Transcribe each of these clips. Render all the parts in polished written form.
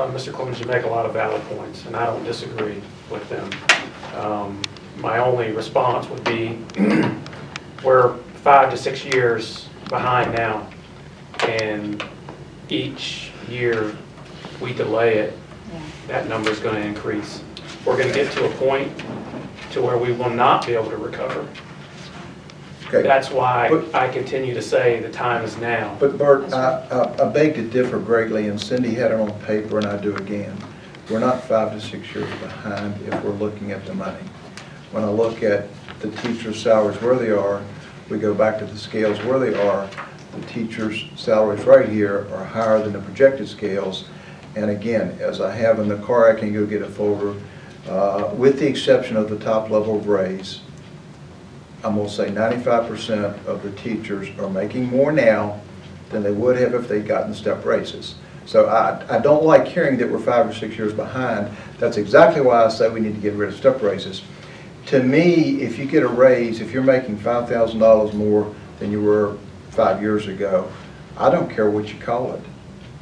Mr. Clemens, you make a lot of valid points, and I don't disagree with them. My only response would be we're 5 to 6 years behind now, and each year we delay it, that number is going to increase. We're going to get to a point to where we will not be able to recover. Okay. That's why I continue to say the time is now. But Bert, I beg to differ greatly, and Cindy had it on paper, and I do again. We're not 5 to 6 years behind if we're looking at the money. When I look at the teachers' salaries where they are, we go back to the scales where they are, the teachers' salaries right here are higher than the projected scales. And again, as I have in the car, I can go get a folder, with the exception of the top level of raise, I'm going to say 95% of the teachers are making more now than they would have if they'd gotten step raises. So I don't like hearing that we're 5 or 6 years behind. That's exactly why I say we need to get rid of step raises. To me, if you get a raise, if you're making $5,000 more than you were 5 years ago, I don't care what you call it.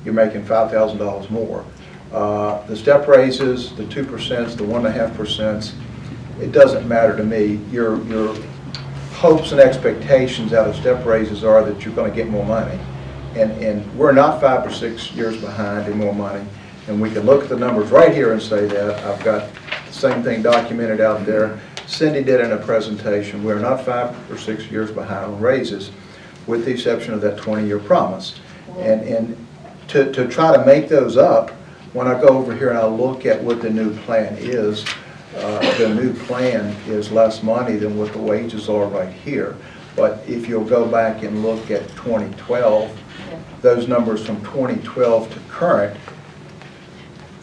You're making $5,000 more. The step raises, the 2%, the 1.5%, it doesn't matter to me. Your hopes and expectations out of step raises are that you're going to get more money. And we're not 5 or 6 years behind in more money. And we can look at the numbers right here and say that. I've got the same thing documented out there. Cindy did in a presentation. We're not 5 or 6 years behind on raises, with the exception of that 20-year promise. And to try to make those up, when I go over here and I look at what the new plan is, the new plan is less money than what the wages are right here. But if you'll go back and look at 2012, those numbers from 2012 to current,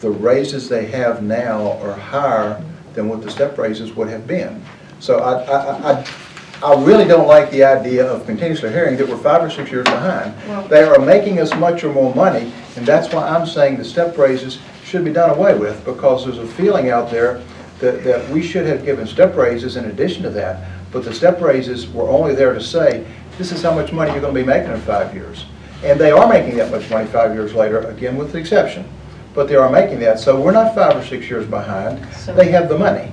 the raises they have now are higher than what the step raises would have been. So I really don't like the idea of continuously hearing that we're 5 or 6 years behind. They are making us much or more money, and that's why I'm saying the step raises should be done away with, because there's a feeling out there that we should have given step raises in addition to that, but the step raises were only there to say, this is how much money you're going to be making in 5 years. And they are making that much money 5 years later, again with the exception. But they are making that, so we're not 5 or 6 years behind. So they have the money.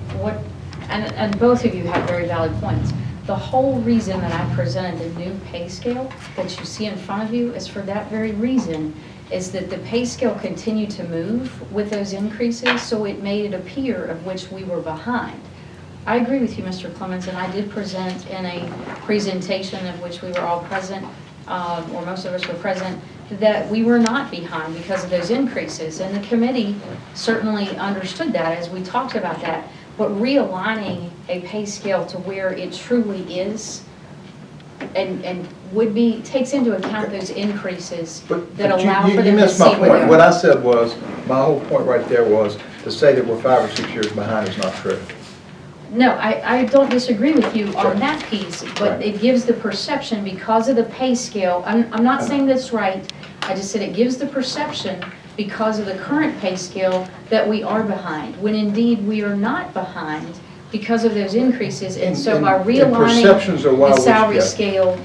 And both of you have very valid points. The whole reason that I presented the new pay scale that you see in front of you is for that very reason, is that the pay scale continued to move with those increases, so it made it appear of which we were behind. I agree with you, Mr. Clemens, and I did present in a presentation of which we were all present, or most of us were present, that we were not behind because of those increases. And the committee certainly understood that as we talked about that. But realigning a pay scale to where it truly is and would be, takes into account those increases that allow for them to see where they are. You missed my point. What I said was, my whole point right there was to say that we're 5 or 6 years behind is not true. No, I don't disagree with you on that piece, but it gives the perception because of the pay scale. I'm not saying that's right. I just said it gives the perception because of the current pay scale that we are behind, when indeed we are not behind because of those increases. And so by realigning the salary scale,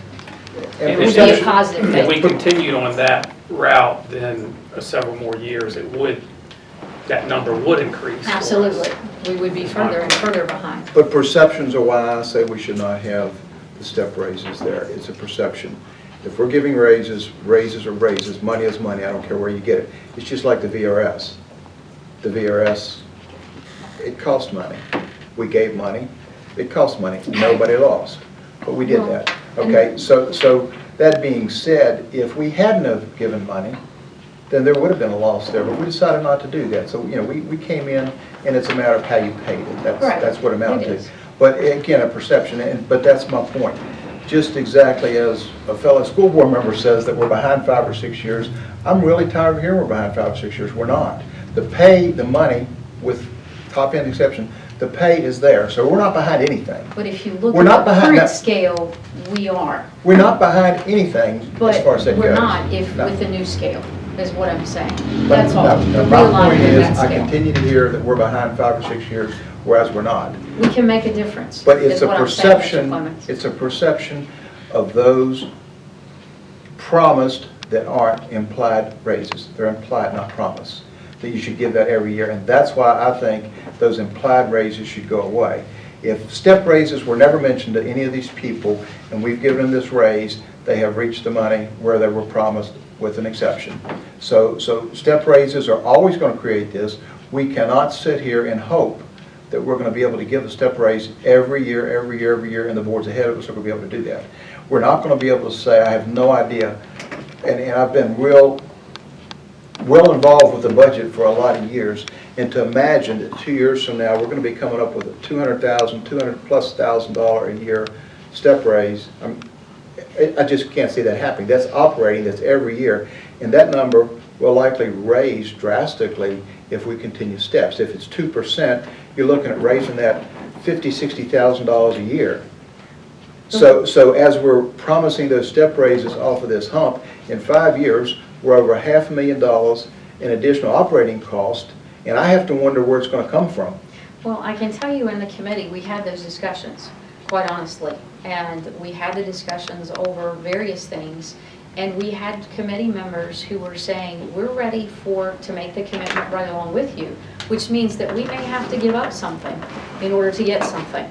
it would be a positive thing. If we continued on that route, then several more years, that number would increase. Absolutely. We would be further and further behind. But perceptions are why I say we should not have the step raises there. It's a perception. If we're giving raises, raises are raises. Money is money. I don't care where you get it. It's just like the VRS. The VRS, it cost money. We gave money. It cost money. Nobody lost. But we did that. Okay, so that being said, if we hadn't have given money, then there would have been a loss there, but we decided not to do that. So, you know, we came in, and it's a matter of how you paid it. That's what it amounted to. But again, a perception, but that's my point. Just exactly as a fellow school board member says that we're behind 5 or 6 years, I'm really tired of hearing we're behind 5 or 6 years. We're not. The pay, the money, with top-end exception, the pay is there, so we're not behind anything. But if you look at the current scale, we are. We're not behind anything as far as that goes. But we're not with the new scale, is what I'm saying. But that's all. My point is, I continue to hear that we're behind 5 or 6 years, whereas we're not. We can make a difference. But it's a perception. It's a perception of those promised that aren't implied raises. They're implied, not promised. that you should give that every year, and that's why I think those implied raises should go away. If step raises were never mentioned to any of these people, and we've given them this raise, they have reached the money where they were promised, with an exception. So step raises are always going to create this. We cannot sit here and hope that we're going to be able to give a step raise every year, and the boards ahead of us are going to be able to do that. We're not going to be able to say, I have no idea, and I've been well involved with the budget for a lot of years, and to imagine that 2 years from now, we're going to be coming up with a $200,000 a year step raise. I just can't see that happening. That's operating, that's every year, and that number will likely raise drastically if we continue steps. If it's 2%, you're looking at raising that $50,000, $60,000 a year. So as we're promising those step raises off of this hump, in 5 years, we're over $500,000 in additional operating cost, and I have to wonder where it's going to come from. Well, I can tell you in the committee, we had those discussions, quite honestly. And we had the discussions over various things. And we had committee members who were saying, we're ready to make the commitment right along with you, which means that we may have to give up something in order to get something.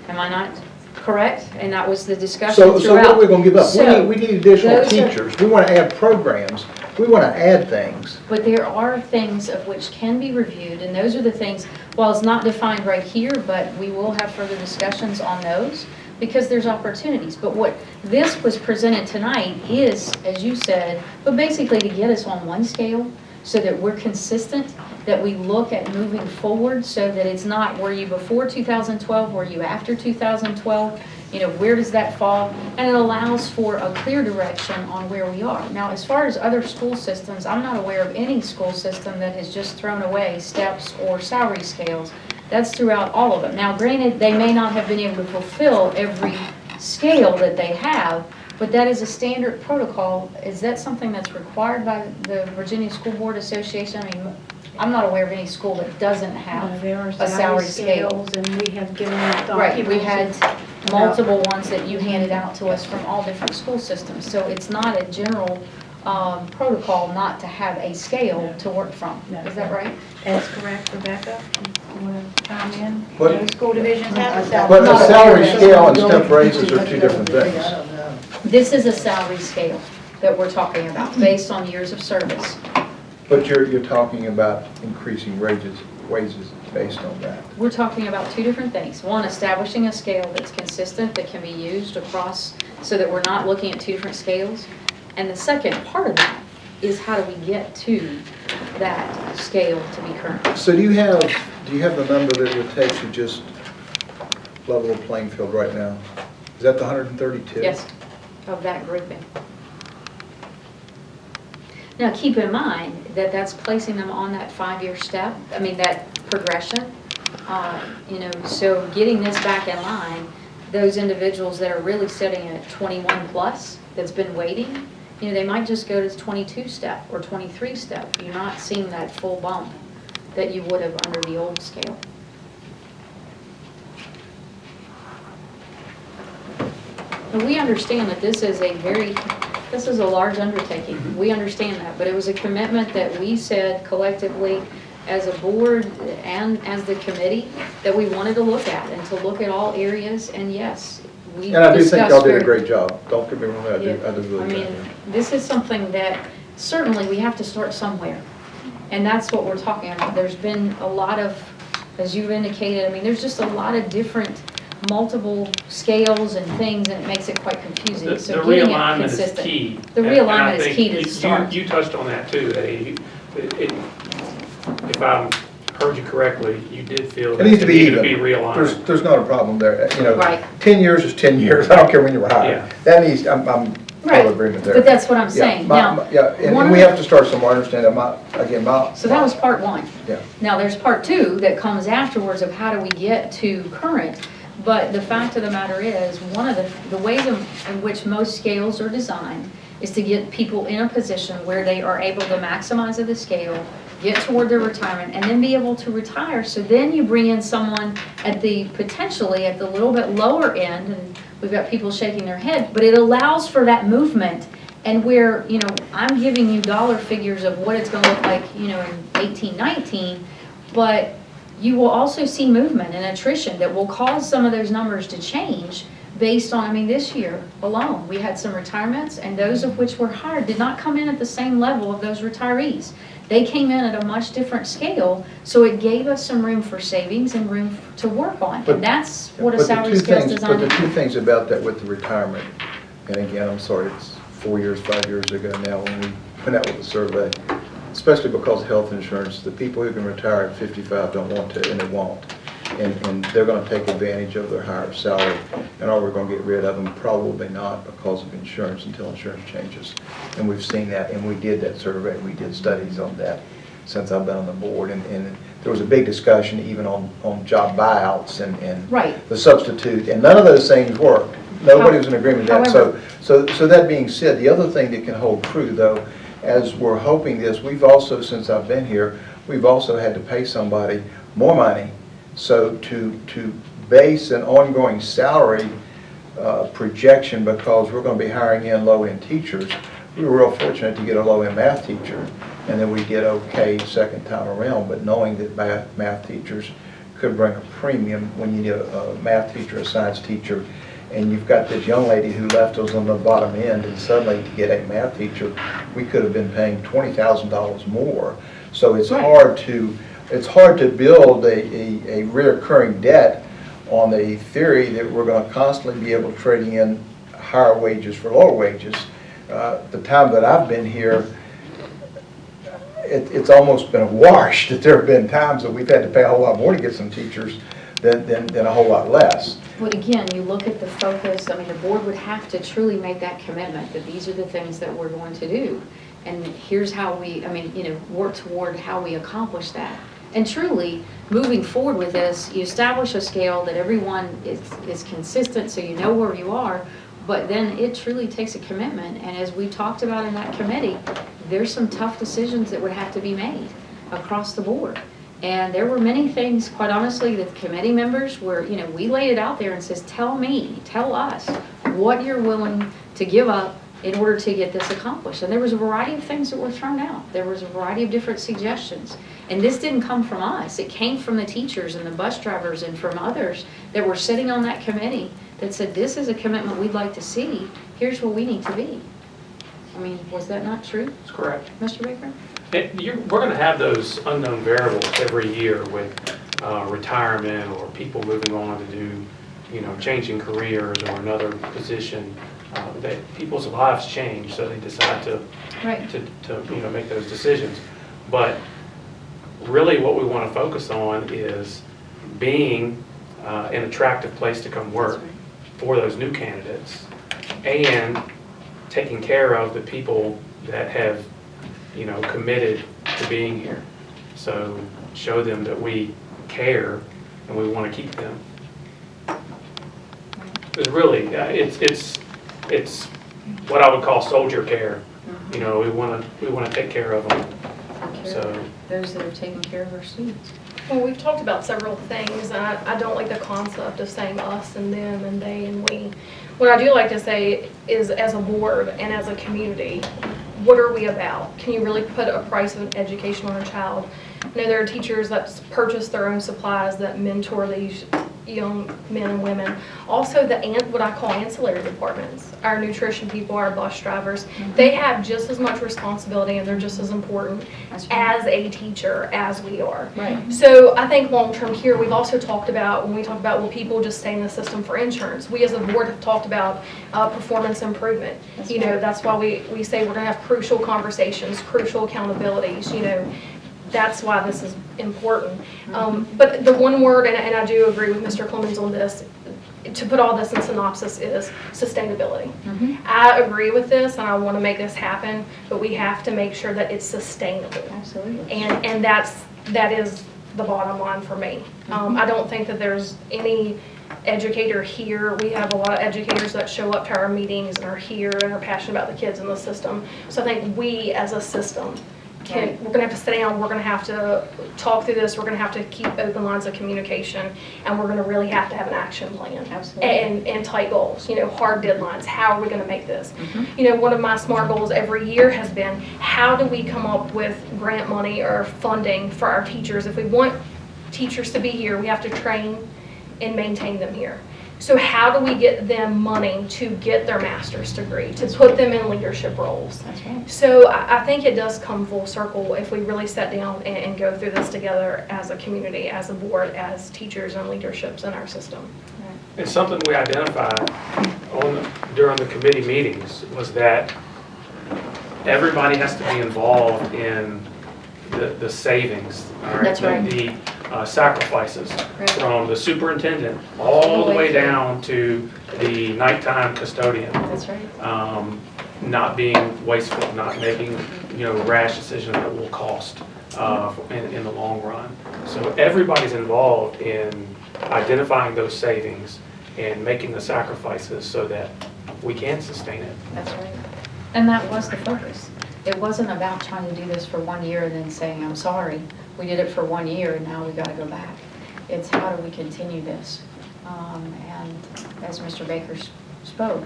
Am I not correct? And that was the discussion throughout. So what are we going to give up? So, we need additional teachers. We want to add programs. We want to add things. But there are things of which can be reviewed, and those are the things, while it's not defined right here, but we will have further discussions on those, because there's opportunities. But what this was presented tonight is, as you said, but basically to get us on one scale so that we're consistent, that we look at moving forward so that it's not, were you before 2012, were you after 2012, you know, where does that fall? And it allows for a clear direction on where we are. Now, as far as other school systems, I'm not aware of any school system that has just thrown away steps or salary scales. That's throughout all of them. Now, granted, they may not have been able to fulfill every scale that they have, but that is a standard protocol. Is that something that's required by the Virginia School Board Association? I mean, I'm not aware of any school that doesn't have There are a salary scale. scales, and we have given out documents. Right, we had multiple ones that you handed out to us from all different school systems. So it's not a general protocol not to have a scale to work from. No. Is that right? That's correct, Rebecca. You want to chime in? But- Most school divisions have a But salary. a salary scale and step raises are two different things. This is a salary scale that we're talking about, based on years of service. But you're talking about increasing wages based on that. We're talking about two different things. One, establishing a scale that's consistent, that can be used across, so that we're not looking at two different scales. And the second part of that is how do we get to that scale to be current? So do you have the number that it would take to just level the playing field right now? Is that the 132? Yes, of that grouping. Now, keep in mind that that's placing them on that 5-year step, I mean, that progression. You know, so getting this back in line, those individuals that are really sitting at 21 plus, that's been waiting, you know, they might just go to 22 step or 23 step. You're not seeing that full bump that you would have under the old scale. And we understand that this is a large undertaking. We understand that, but it was a commitment that we said collectively as a board and as the committee that we wanted to look at, and to look at all areas, and yes, we And I do think discussed y'all did a very- great job. Don't get me wrong, I do Yeah. really I good. mean, this is something that certainly we have to start somewhere. And that's what we're talking about. There's been a lot of, as you've indicated, I mean, there's just a lot of different multiple scales and things, and it makes it quite confusing. The So getting it realignment is consistent. key. The And I realignment is think key to you- start. You touched on that too, Eddie. If I heard you correctly, you did feel It that needs to be needed to even. be realigned. There's not a problem there. You know, Right. 10 years is 10 years. I don't care when you were hired. Yeah. That needs, I'm Right. total agreement there. But that's what I'm Yeah, saying. my- Now, Yeah, one and we of- have to start somewhere, I understand that. so that was part one. Yeah. Now, there's part two that comes afterwards of how do we get to current. But the fact of the matter is, one of the ways in which most scales are designed is to get people in a position where they are able to maximize the scale, get toward their retirement, and then be able to retire. So then you bring in someone potentially at the little bit lower end, and we've got people shaking their head, but it allows for that movement And where, you know, I'm giving you dollar figures of what it's gonna look like, you know, in 18, 19, but you will also see movement and attrition that will cause some of those numbers to change based on, I mean, this year alone, we had some retirements, and those of which were hired did not come in at the same level of those retirees. They came in at a much different scale, so it gave us some room for savings and room to work on. And that's what a salary scale is designed to But the do. two things about that with the retirement, and again, I'm sorry, it's 4 years, 5 years ago now when we went out with the survey, especially because of health insurance, the people who can retire at 55 don't want to, and they won't. And they're going to take advantage of their higher salary. And are we going to get rid of them? Probably not, because of insurance, until insurance changes. And we've seen that, and we did that survey. We did studies on that since I've been on the board. And there was a big discussion even on job buyouts and Right. the substitute. And none of those things worked. Nobody was in agreement with that. However- So that being said, the other thing that can hold true, though, as we're hoping this, we've also, since I've been here, we've also had to pay somebody more money. So to base an ongoing salary projection, because we're going to be hiring in low-end teachers, we were real fortunate to get a low-end math teacher, and then we did okay second time around, but knowing that math teachers could bring a premium when you need a math teacher, a science teacher, and you've got this young lady who left us on the bottom end, and suddenly to get a math teacher, we could have been paying $20,000 more. So it's Right. hard to build a reoccurring debt on the theory that we're going to constantly be able to trade in higher wages for lower wages. The time that I've been here, it's almost been a wash that there have been times that we've had to pay a whole lot more to get some teachers than a whole lot less. But again, you look at the focus, I mean, the board would have to truly make that commitment that these are the things that we're going to do. And here's how we, I mean, you know, work toward how we accomplish that. And truly, moving forward with this, you establish a scale that everyone is consistent, so you know where you are, but then it truly takes a commitment. And as we talked about in that committee, there's some tough decisions that would have to be made across the board. And there were many things, quite honestly, that the committee members were, you know, we laid it out there and says, tell us what you're willing to give up in order to get this accomplished. And there was a variety of things that were thrown out. There was a variety of different suggestions. And this didn't come from us. It came from the teachers and the bus drivers and from others that were sitting on that committee that said, this is a commitment we'd like to see. Here's where we need to be. I mean, was that not true, That's correct. Mr. Baker? We're going to have those unknown variables every year with retirement or people moving on to do, you know, changing careers or another position. That people's lives change, so they decide to you know, make those decisions. But really what we want to focus on is being an attractive place to come work for those new candidates, and taking care of the people that have, you know, committed to being here. So show them that we care and we want to keep them. Because really, it's what I would call soldier care. You know, we want to take care of them. So Those that are taking care of our students. Well, we've talked about several things, and I don't like the concept of saying us and them and they and we. What I do like to say is, as a board and as a community, what are we about? Can you really put a price of an education on a child? I know there are teachers that purchase their own supplies, that mentor these young men and women. Also, what I call ancillary departments, our nutrition people, our bus drivers, they have just as much responsibility, and they're just as important as a teacher as we are. Right. So I think long-term here, we've also talked about, when we talk about, will people just stay in the system for insurance? We as a board have talked about performance improvement. You know, that's why we say we're going to have crucial conversations, crucial accountabilities, you know. That's why this is important. But the one word, and I do agree with Mr. Clemens on this, to put all this in synopsis, is sustainability. I agree with this, and I want to make this happen, but we have to make sure that it's sustainable. Absolutely. And that is the bottom line for me. I don't think that there's any educator here. We have a lot of educators that show up to our meetings and are here and are passionate about the kids in the system. So I think we as a system Right. we're gonna have to sit down, we're gonna have to talk through this, we're gonna have to keep open lines of communication, and we're gonna really have to have an action plan. Absolutely. And tight goals, hard deadlines. How are we gonna make this? Mhm. One of my SMART goals every year has been, how do we come up with grant money or funding for our teachers? If we want teachers to be here, we have to train and maintain them here. So how do we get them money to get their master's degree, to put them in leadership roles? That's right. So I think it does come full circle if we really sit down and go through this together as a community, as a board, as teachers and leaderships in our system. And something we identified during the committee meetings was that everybody has to be involved in the savings, all right? That's right. The sacrifices, Right. from the superintendent all the way down to the nighttime custodian. That's right. Not being wasteful, not making, rash decisions that will cost in the long run. So everybody's involved in identifying those savings and making the sacrifices so that we can sustain it. That's right. And that was the focus. It wasn't about trying to do this for 1 year and then saying, I'm sorry, we did it for 1 year and now we've got to go back. It's how do we continue this? And as Mr. Baker spoke,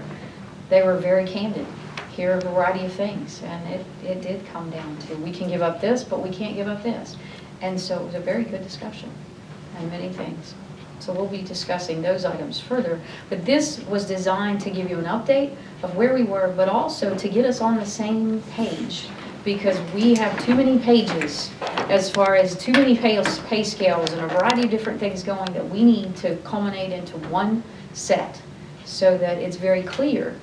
they were very candid. Here are a variety of things, and it did come down to, we can give up this, but we can't give up this. And so it was a very good discussion on many things. So we'll be discussing those items further. But this was designed to give you an update of where we were, but also to get us on the same page, because we have too many pages as far as too many pay scales and a variety of different things going that we need to culminate into one set so that it's very clear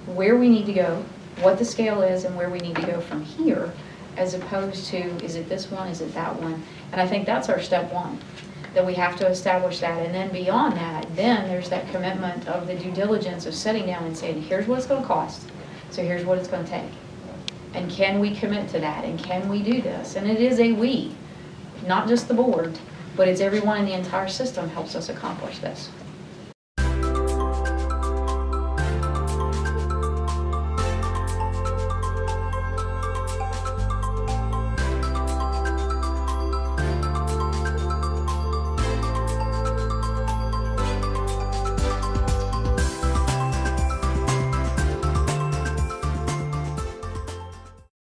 where we need to go, what the scale is, and where we need to go from here, as opposed to, is it this one, is it that one? And I think that's our step one, that we have to establish that. And then beyond that, then there's that commitment of the due diligence of sitting down and saying, here's what it's going to cost, so here's what it's going to take. And can we commit to that? And can we do this? And it is a we, not just the board, but it's everyone in the entire system helps us accomplish this.